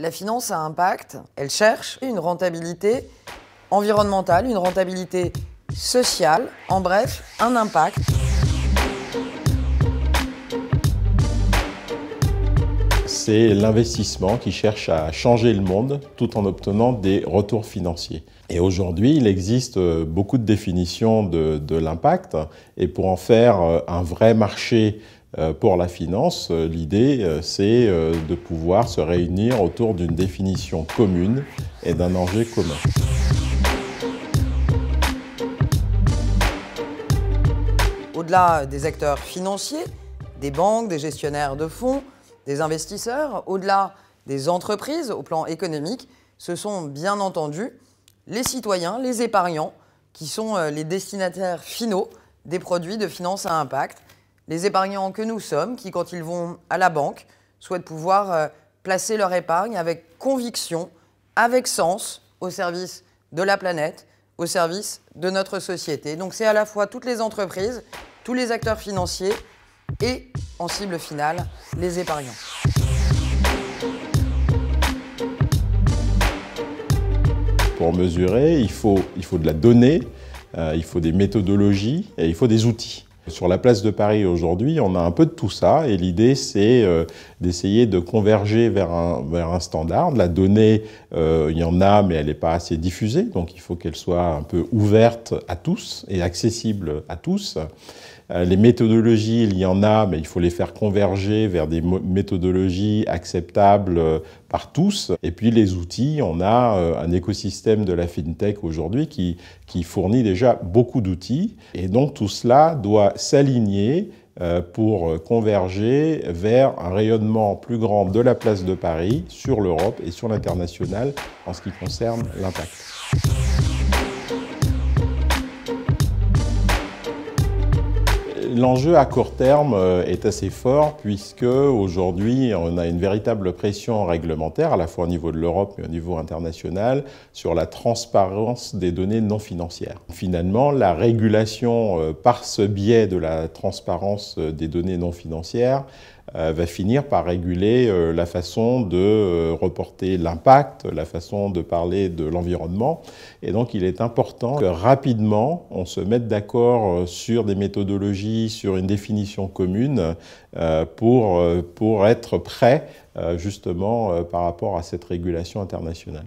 La finance à impact, elle cherche une rentabilité environnementale, une rentabilité sociale, en bref, un impact. C'est l'investissement qui cherche à changer le monde tout en obtenant des retours financiers. Et aujourd'hui, il existe beaucoup de définitions de l'impact. Et pour en faire un vrai marché pour la finance, l'idée, c'est de pouvoir se réunir autour d'une définition commune et d'un enjeu commun. Au-delà des acteurs financiers, des banques, des gestionnaires de fonds, des investisseurs, au-delà des entreprises au plan économique, ce sont bien entendu les citoyens, les épargnants, qui sont les destinataires finaux des produits de finance à impact. Les épargnants que nous sommes, qui quand ils vont à la banque, souhaitent pouvoir placer leur épargne avec conviction, avec sens, au service de la planète, au service de notre société. Donc c'est à la fois toutes les entreprises, tous les acteurs financiers et, en cible finale, les épargnants. Pour mesurer, il faut de la donnée, il faut des méthodologies et il faut des outils. Sur la place de Paris aujourd'hui, on a un peu de tout ça et l'idée c'est d'essayer de converger vers un standard. La donnée, il y en a mais elle n'est pas assez diffusée, donc il faut qu'elle soit un peu ouverte à tous et accessible à tous. Les méthodologies, il y en a, mais il faut les faire converger vers des méthodologies acceptables par tous. Et puis les outils, on a un écosystème de la FinTech aujourd'hui qui fournit déjà beaucoup d'outils. Et donc tout cela doit s'aligner pour converger vers un rayonnement plus grand de la place de Paris sur l'Europe et sur l'international en ce qui concerne l'impact. L'enjeu à court terme est assez fort puisque aujourd'hui on a une véritable pression réglementaire à la fois au niveau de l'Europe mais au niveau international sur la transparence des données non financières. Finalement, la régulation par ce biais de la transparence des données non financières va finir par réguler la façon de reporter l'impact, la façon de parler de l'environnement. Et donc il est important que rapidement on se mette d'accord sur des méthodologies, sur une définition commune pour être prêt justement par rapport à cette régulation internationale.